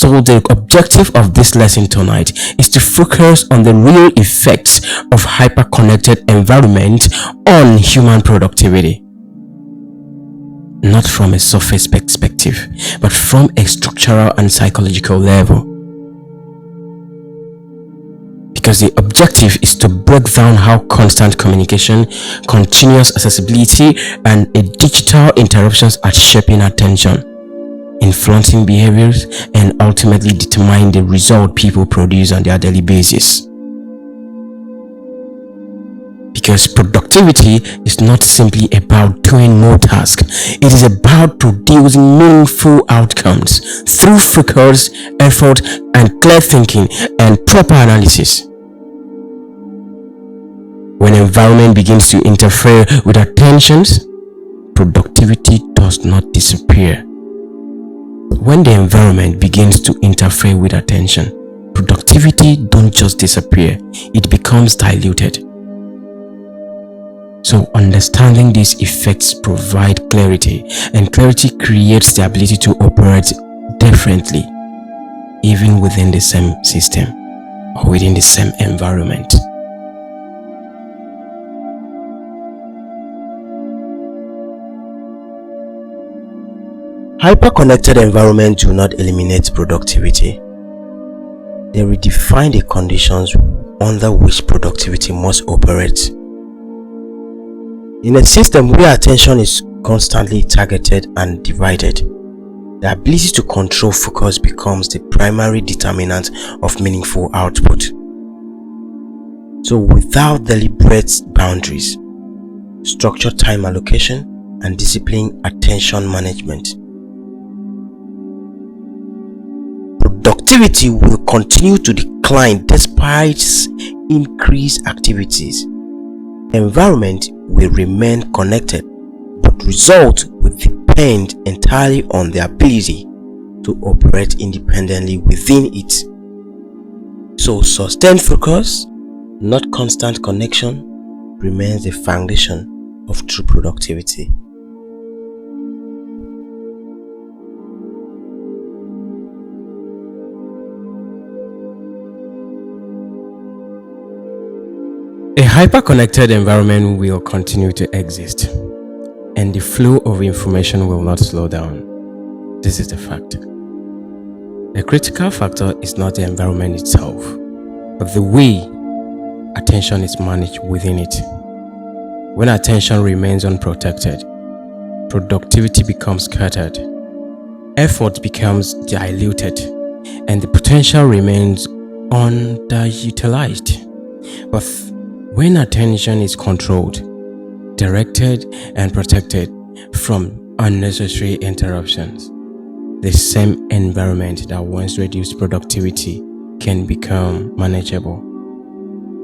So the objective of this lesson tonight is to focus on the real effects of hyper-connected environment on human productivity. Not from a surface perspective, but from a structural and psychological level. Because the objective is to break down how constant communication, continuous accessibility, and digital interruptions are shaping attention, influencing behaviors, and ultimately determine the result people produce on their daily basis. Because productivity is not simply about doing more tasks, it is about producing meaningful outcomes through focus, effort, and clear thinking and proper analysis. When environment begins to interfere with attentions, productivity does not disappear. When the environment begins to interfere with attention, productivity don't just disappear, it becomes diluted. So understanding these effects provide clarity, and clarity creates the ability to operate differently, even within the same system or within the same environment. Hyper-connected environments do not eliminate productivity. They redefine the conditions under which productivity must operate. In a system where attention is constantly targeted and divided, the ability to control focus becomes the primary determinant of meaningful output. So without deliberate boundaries, structured time allocation, and disciplined attention management, productivity will continue to decline despite increased activities. Environment will remain connected, but results will depend entirely on the ability to operate independently within it. So sustained focus, not constant connection, remains the foundation of true productivity. A hyper-connected environment will continue to exist, and the flow of information will not slow down. This is the fact. The critical factor is not the environment itself, but the way attention is managed within it. When attention remains unprotected, productivity becomes scattered, effort becomes diluted, and the potential remains underutilized. But when attention is controlled, directed, and protected from unnecessary interruptions, the same environment that once reduced productivity can become manageable.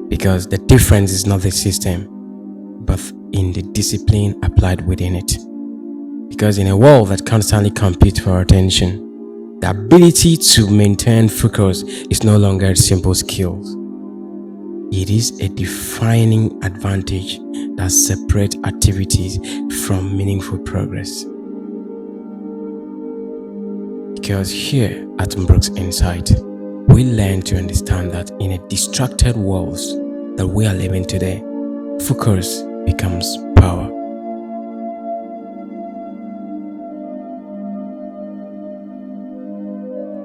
Because the difference is not the system, but in the discipline applied within it. Because in a world that constantly competes for attention, the ability to maintain focus is no longer a simple skill. It is a defining advantage that separates activities from meaningful progress. Because here at Brooks Insight, we learn to understand that in a distracted world that we are living today, focus becomes power.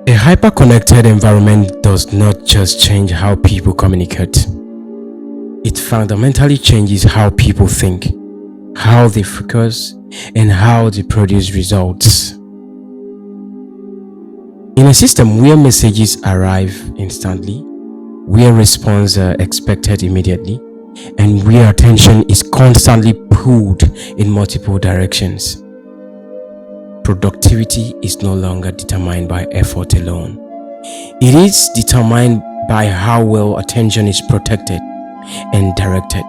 A hyper-connected environment does not just change how people communicate. It fundamentally changes how people think, how they focus, and how they produce results. In a system where messages arrive instantly, where responses are expected immediately, and where attention is constantly pulled in multiple directions, productivity is no longer determined by effort alone. It is determined by how well attention is protected and directed.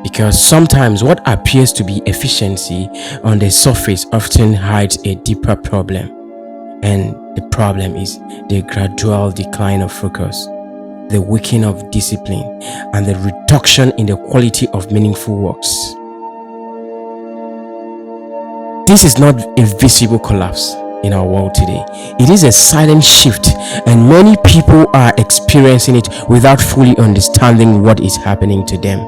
Because sometimes what appears to be efficiency on the surface often hides a deeper problem, and the problem is the gradual decline of focus, the weakening of discipline, and the reduction in the quality of meaningful works. This is not a visible collapse, in our world today. It is a silent shift, and many people are experiencing it without fully understanding what is happening to them.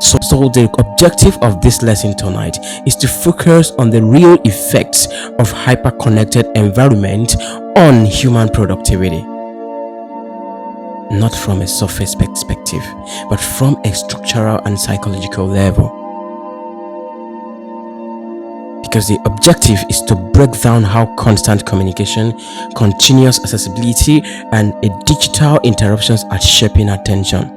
So the objective of this lesson tonight is to focus on the real effects of hyper-connected environment on human productivity. Not from a surface perspective, but from a structural and psychological level. Because the objective is to break down how constant communication, continuous accessibility, and digital interruptions are shaping attention,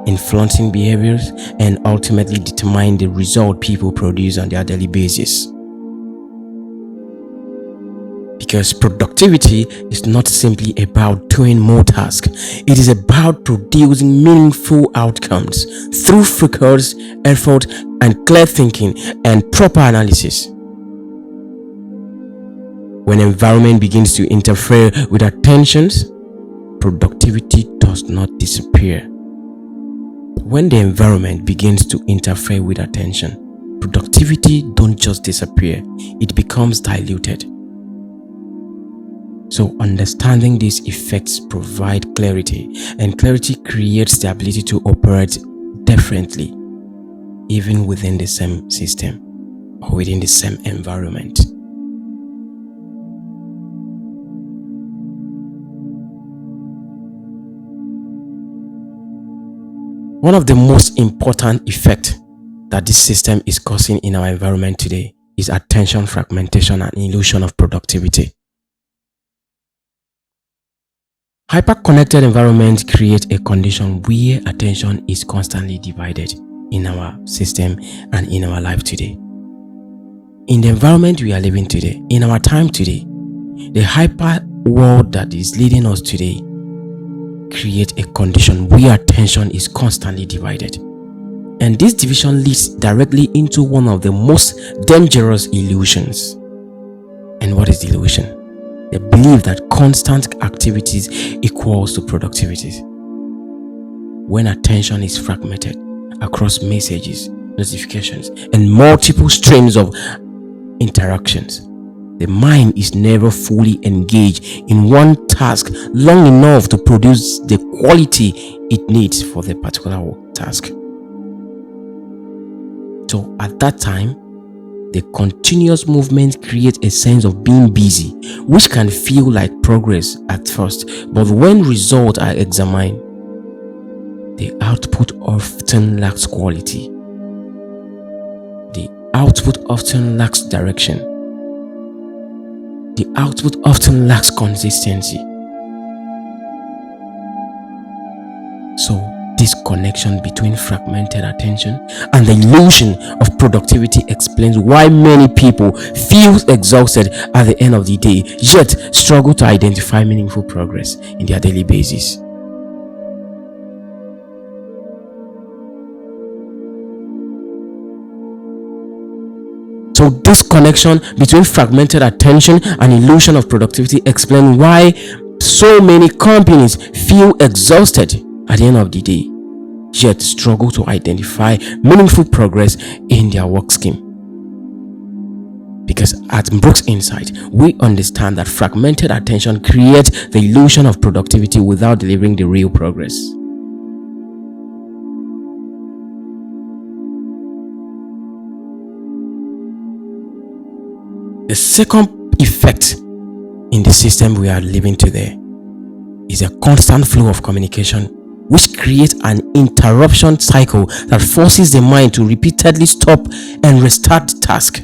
influencing behaviors, and ultimately determine the result people produce on their daily basis. Because productivity is not simply about doing more tasks, it is about producing meaningful outcomes through focus, effort, and clear thinking and proper analysis. When environment begins to interfere with attentions, productivity does not disappear. When the environment begins to interfere with attention, productivity don't just disappear, it becomes diluted. So understanding these effects provide clarity, and clarity creates the ability to operate differently, even within the same system or within the same environment. One of the most important effects that this system is causing in our environment today is attention fragmentation and illusion of productivity. Hyper-connected environments create a condition where attention is constantly divided in our system and in our life today. In the environment we are living today, in our time today, the hyper world that is leading us today create a condition where attention is constantly divided. And this division leads directly into one of the most dangerous illusions. And what is the illusion? The belief that constant activities equals to productivity. When attention is fragmented across messages, notifications, and multiple streams of interactions, the mind is never fully engaged in one task long enough to produce the quality it needs for the particular task. So at that time, the continuous movement creates a sense of being busy, which can feel like progress at first, but when results are examined, the output often lacks quality. The output often lacks direction. The output often lacks consistency. So, this connection between fragmented attention and the illusion of productivity explains why many people feel exhausted at the end of the day, yet struggle to identify meaningful progress in their daily basis. So this connection between fragmented attention and illusion of productivity explains why so many companies feel exhausted at the end of the day, yet struggle to identify meaningful progress in their work scheme. Because at Brooks Insight, we understand that fragmented attention creates the illusion of productivity without delivering the real progress. The second effect in the system we are living today is a constant flow of communication, which creates an interruption cycle that forces the mind to repeatedly stop and restart the task.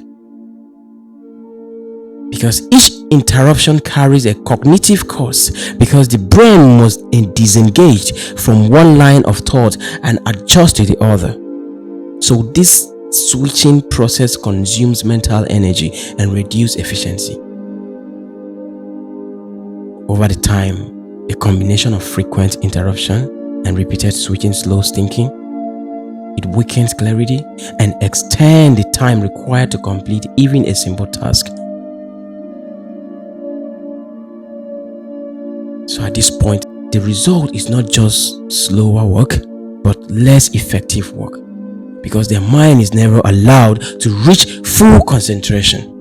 Because each interruption carries a cognitive cost, because the brain must disengage from one line of thought and adjust to the other. So this switching process consumes mental energy and reduces efficiency. Over the time, a combination of frequent interruption and repeated switching slows thinking. It weakens clarity and extends the time required to complete even a simple task. So at this point, the result is not just slower work, but less effective work. because their mind is never allowed to reach full concentration.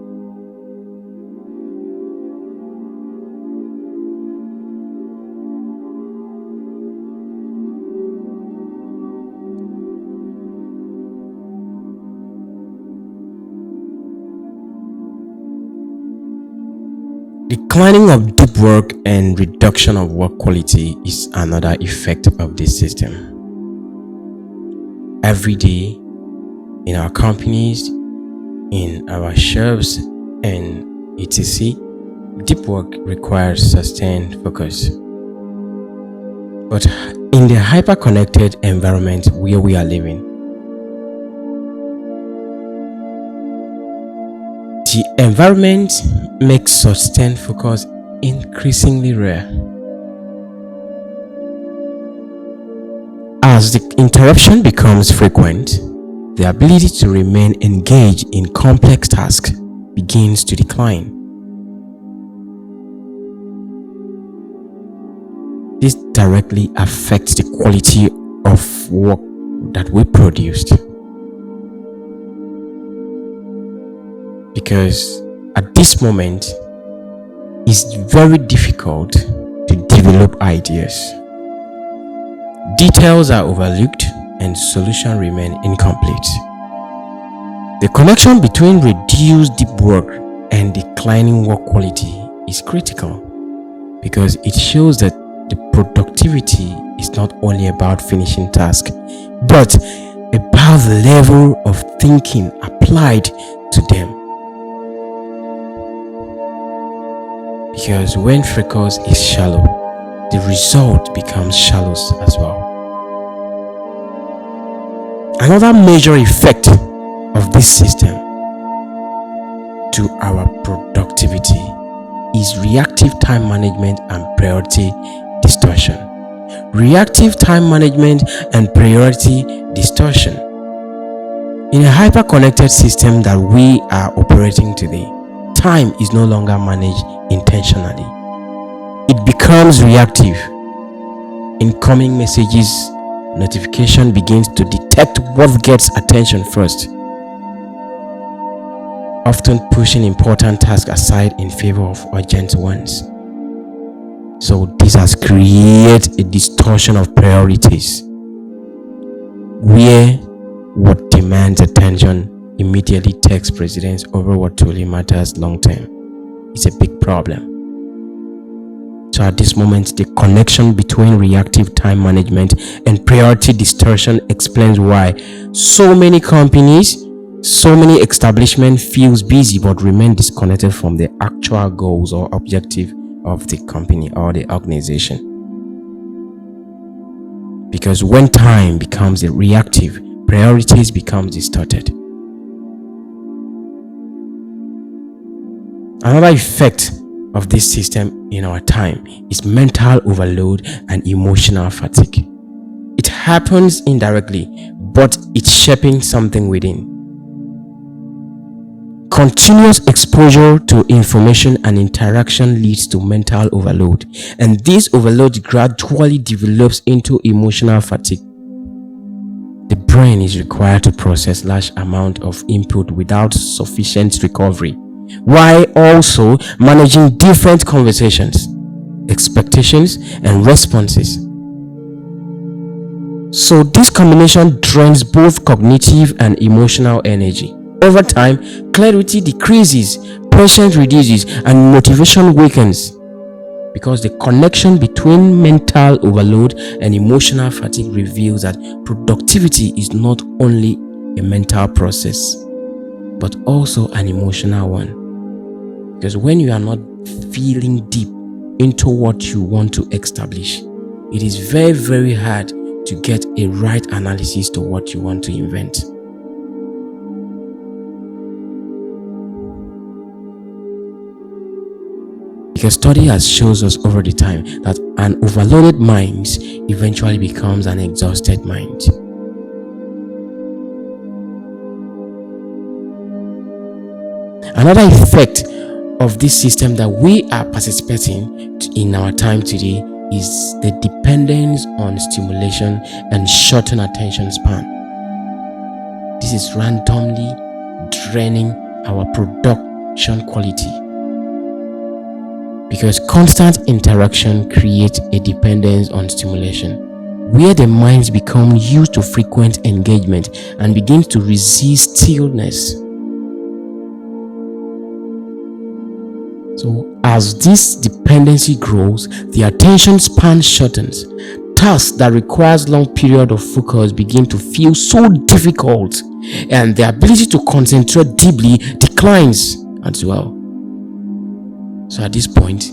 Declining of deep work and reduction of work quality is another effect of this system. Every day, in our companies, in our shops, and etc., deep work requires sustained focus. But in the hyper-connected environment where we are living, the environment makes sustained focus increasingly rare. As the interruption becomes frequent, the ability to remain engaged in complex tasks begins to decline. This directly affects the quality of work that we produced. Because at this moment, it's very difficult to develop ideas. Details are overlooked and solutions remain incomplete. The connection between reduced deep work and declining work quality is critical, because it shows that the productivity is not only about finishing tasks, but about the level of thinking applied to them. Because when focus is shallow, the result becomes shallow as well. Another major effect of this system to our productivity is reactive time management and priority distortion. Reactive time management and priority distortion. In a hyper-connected system that we are operating today, time is no longer managed intentionally. It becomes reactive. Incoming messages, notification begins to detect what gets attention first, often pushing important tasks aside in favor of urgent ones. So this has created a distortion of priorities, where what demands attention immediately takes precedence over what truly matters long term. It's a big problem. So at this moment, the connection between reactive time management and priority distortion explains why so many companies, so many establishments feels busy but remain disconnected from the actual goals or objective of the company or the organization. Because when time becomes reactive, priorities become distorted. Another effect of this system in our time is mental overload and emotional fatigue. It happens indirectly, but it's shaping something within. Continuous exposure to information and interaction leads to mental overload, and this overload gradually develops into emotional fatigue. The brain is required to process large amount of input without sufficient recovery, while also managing different conversations, expectations, and responses. So this combination drains both cognitive and emotional energy. Over time, clarity decreases, patience reduces, and motivation weakens, because the connection between mental overload and emotional fatigue reveals that productivity is not only a mental process, but also an emotional one. Because when you are not feeling deep into what you want to establish, it is very, very hard to get a right analysis to what you want to invent. Because study has shows us over the time that an overloaded mind eventually becomes an exhausted mind. Another effect of this system that we are participating in our time today is the dependence on stimulation and shortened attention span. this is randomly draining our production quality. Because constant interaction creates a dependence on stimulation, where the mind becomes used to frequent engagement and begins to resist stillness. So as this dependency grows, the attention span shortens. Tasks that requires long period of focus begin to feel so difficult, and the ability to concentrate deeply declines as well. So at this point,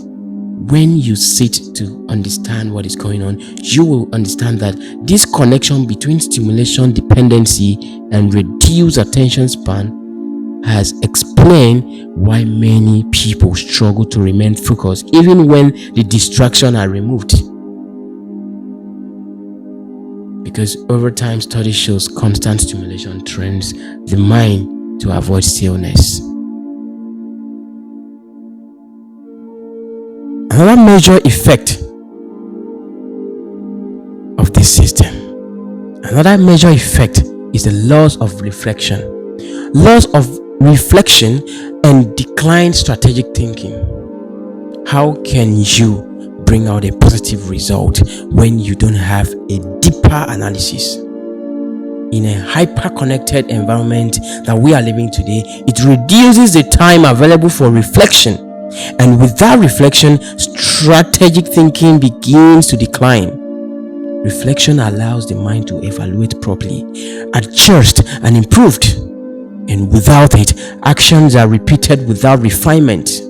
when you sit to understand what is going on, you will understand that this connection between stimulation dependency and reduced attention span has explained why many people struggle to remain focused even when the distractions are removed. Because over time, study shows constant stimulation trains the mind to avoid stillness. Another major effect of this system, is the loss of reflection. Loss of reflection and declined strategic thinking. How can you bring out a positive result when you don't have a deeper analysis? In a hyper-connected environment that we are living today, it reduces the time available for reflection. And without reflection, strategic thinking begins to decline. Reflection allows the mind to evaluate properly, adjust, and improve. And without it, actions are repeated without refinement.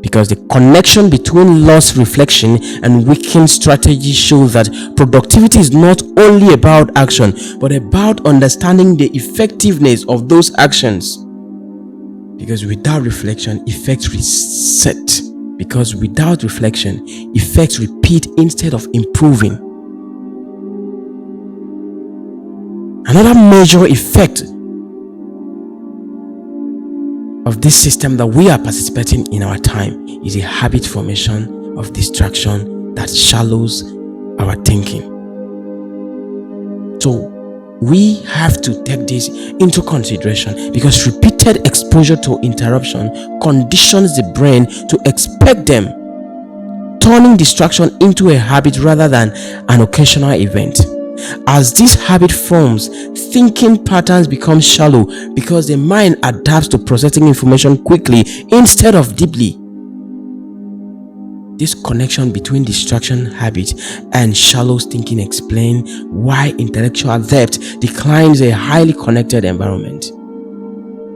Because the connection between lost reflection and weakened strategy shows that productivity is not only about action, but about understanding the effectiveness of those actions. Because without reflection, effects reset. Because without reflection, effects repeat instead of improving. Another major effect of this system that we are participating in our time is a habit formation of distraction that shallows our thinking. So we have to take this into consideration, because repeated exposure to interruption conditions the brain to expect them, turning distraction into a habit rather than an occasional event. As this habit forms, thinking patterns become shallow because the mind adapts to processing information quickly instead of deeply. This connection between distraction habit and shallow thinking explains why intellectual depth declines in a highly connected environment.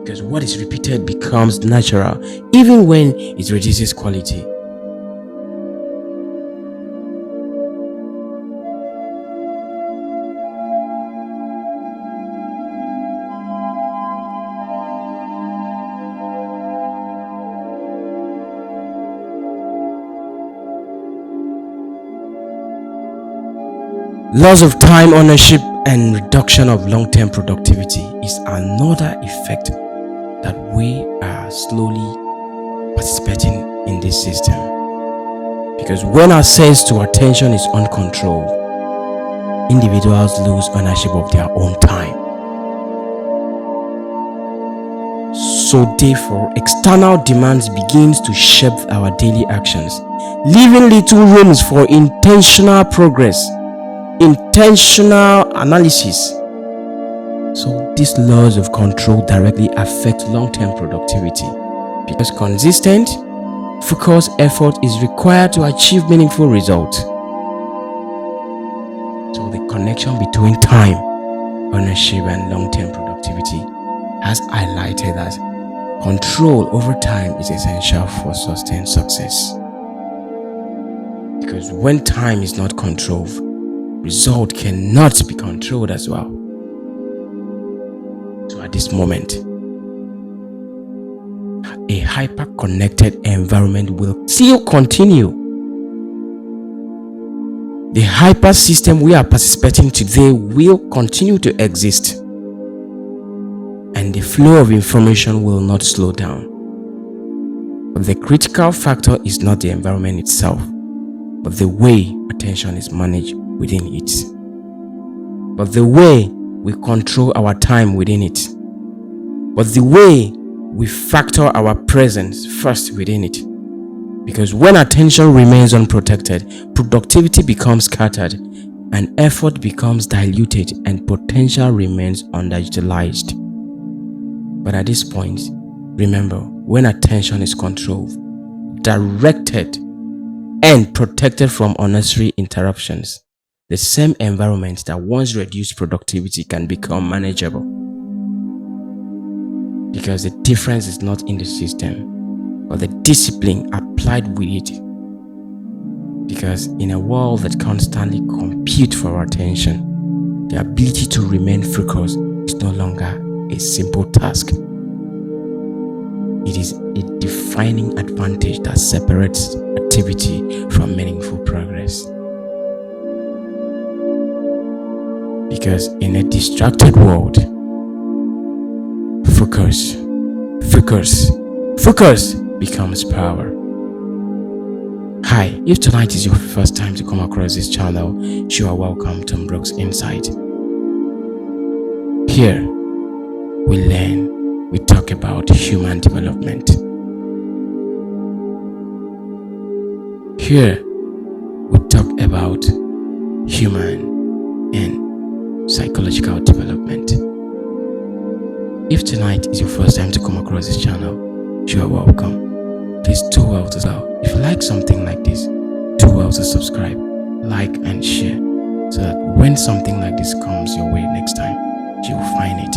Because what is repeated becomes natural even when it reduces quality. Loss of time ownership and reduction of long-term productivity is another effect that we are slowly participating in this system. Because when access to attention is uncontrolled, individuals lose ownership of their own time. So therefore, external demands begins to shape our daily actions, leaving little rooms for intentional progress, intentional analysis. So these laws of control directly affect long-term productivity, because consistent, focused effort is required to achieve meaningful results. So the connection between time, ownership, and long-term productivity has highlighted that control over time is essential for sustained success. Because when time is not controlled, result cannot be controlled as well. So at this moment, a hyper-connected environment will still continue. The hyper system we are participating today will continue to exist, and the flow of information will not slow down. But the critical factor is not the environment itself, but the way attention is managed within it. But the way we control our time within it, but the way we factor our presence first within it. Because when attention remains unprotected, productivity becomes scattered, and effort becomes diluted, and potential remains underutilized. But at this point, remember, when attention is controlled, directed, and protected from unnecessary interruptions, the same environment that once reduced productivity can become manageable. Because the difference is not in the system, but the discipline applied with it. Because in a world that constantly competes for our attention, the ability to remain focused is no longer a simple task. It is a defining advantage that separates activity from meaningful progress. Because in a distracted world, focus becomes power. Hi, if tonight is your first time to come across this channel, you are welcome to Brooks Insight. Here, we learn, we talk about human development. Here, we talk about human and psychological development. If tonight is your first time to come across this channel, you are welcome. Please do well to subscribe. If you like something like this, do well to subscribe, like and share, so that when something like this comes your way next time, you will find it.